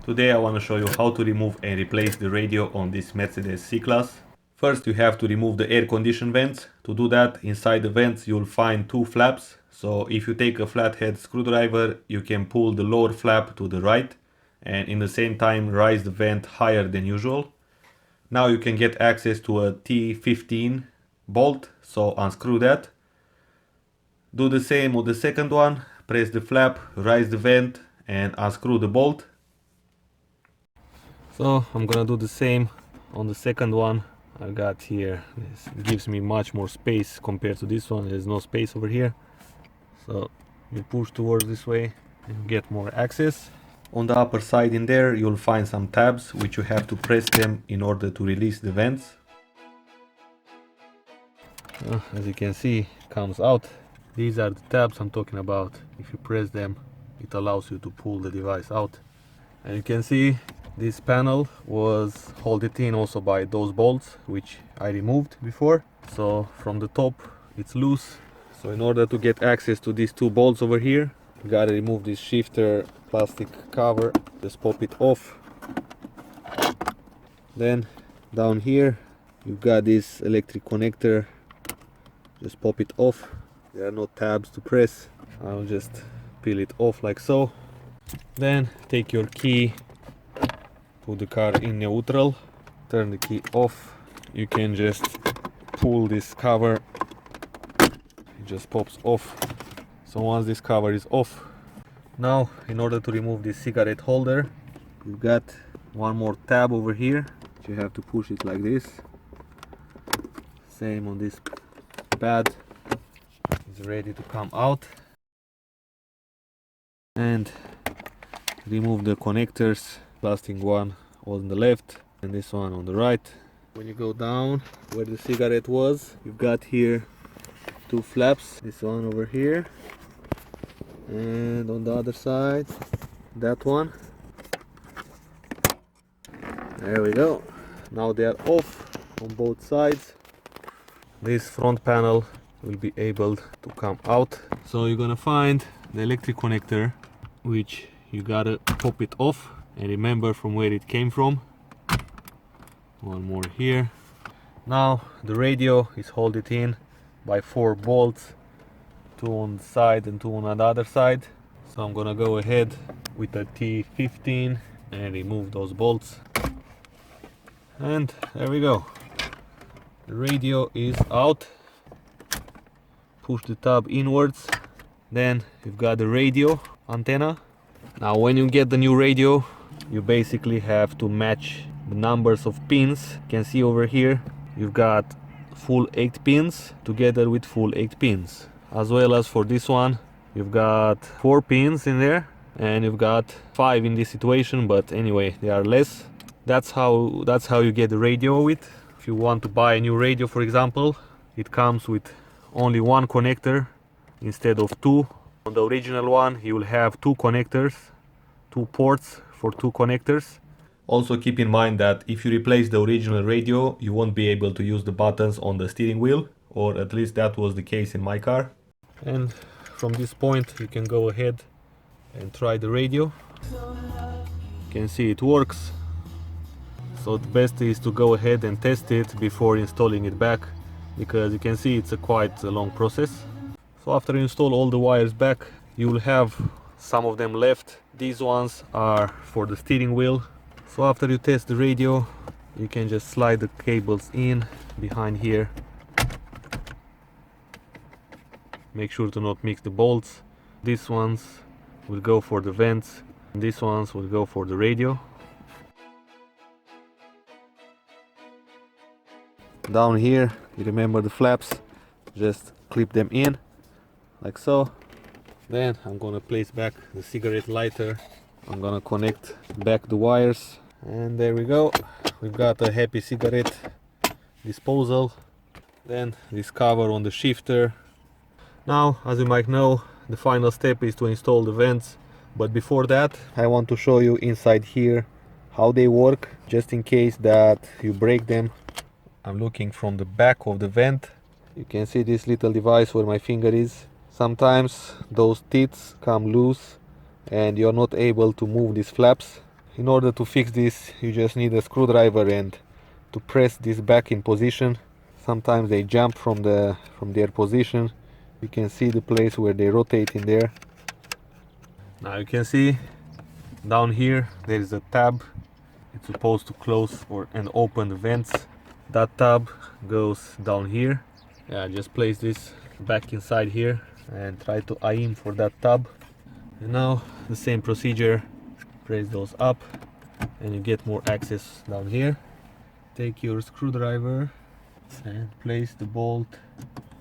Today I want to show you how to remove and replace the radio on this Mercedes C-Class. First you have to remove the air condition vents. To do that, inside the vents you'll find two flaps. So if you take a flathead screwdriver, you can pull the lower flap to the right and in the same time raise the vent higher than usual. Now you can get access to a T15 bolt, so unscrew that. Do the same with the second one, press the flap, raise the vent and unscrew the bolt. So I'm gonna do the same on the second one. I got here, this gives me much more space compared to this one. There's no space over here, so you push towards this way and get more access. On the upper side in there you'll find some tabs which you have to press them in order to release the vents. As you can see, it comes out. These are the tabs I'm talking about. If you press them, it allows you to pull the device out. And you can see this panel was held in also by those bolts which I removed before. So from the top it's loose. So in order to get access to these two bolts over here, you gotta remove this shifter plastic cover. Just pop it off. Then down here you've got this electric connector. Just pop it off. There are no tabs to press. I'll just peel it off like so. Then take your key, put the car in neutral, turn the key off. You can just pull this cover, it just pops off. So once this cover is off, now in order to remove this cigarette holder, you've got one more tab over here. You have to push it like this. Same on this pad. It's ready to come out. And remove the connectors. Plastic one on the left and this one on the right. When you go down where the cigarette was, you've got here two flaps. This one over here and on the other side that one. There we go. Now they are off on both sides. This front panel will be able to come out. So you're gonna find the electric connector, which you gotta pop it off and remember from where it came from. One more here. Now the radio is held in by 4 bolts, 2 on the side and 2 on the other side. So I'm gonna go ahead with a T15 and remove those bolts. And there we go. The radio is out. Push the tab inwards. Then you've got the radio antenna. Now when you get the new radio, you basically have to match the numbers of pins. You can see over here you've got full 8 pins together with full 8 pins, as well as for this one you've got 4 pins in there and you've got 5 in this situation, but anyway they are less. That's how you get the radio with. If you want to buy a new radio, for example, it comes with only 1 connector instead of 2. On the original one you will have 2 connectors, 2 ports for 2 connectors. Also keep in mind that if you replace the original radio, you won't be able to use the buttons on the steering wheel, or at least that was the case in my car. And from this point you can go ahead and try the radio. You can see it works. So the best is to go ahead and test it before installing it back, because you can see it's quite a long process. So after you install all the wires back, you will have some of them left. These ones are for the steering wheel. So after you test the radio, you can just slide the cables in behind here. Make sure to not mix the bolts. These ones will go for the vents, and these ones will go for the radio. Down here, you remember the flaps, just clip them in like so. Then I'm gonna place back the cigarette lighter. I'm gonna connect back the wires, and there we go. We've got a happy cigarette disposal. Then this cover on the shifter. Now, as you might know, the final step is to install the vents, but before that I want to show you inside here how they work, just in case that you break them. I'm looking from the back of the vent. You can see this little device where my finger is. Sometimes those teeth come loose and you're not able to move these flaps. In order to fix this, you just need a screwdriver and to press this back in position. Sometimes they jump from their position. You can see the place where they rotate in there. Now you can see down here there is a tab. It's supposed to close and open the vents. That tab goes down here. Yeah, just place this back inside here and try to aim for that tab. And now the same procedure, press those up and you get more access down here. Take your screwdriver and place the bolt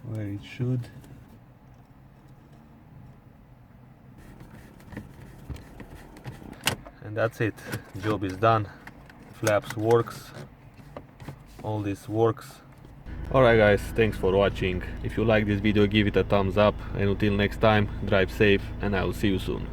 where it should. And that's it, job is done. Flaps works, all this works. Alright guys, thanks for watching. If you like this video, give it a thumbs up, and until next time, drive safe and I will see you soon.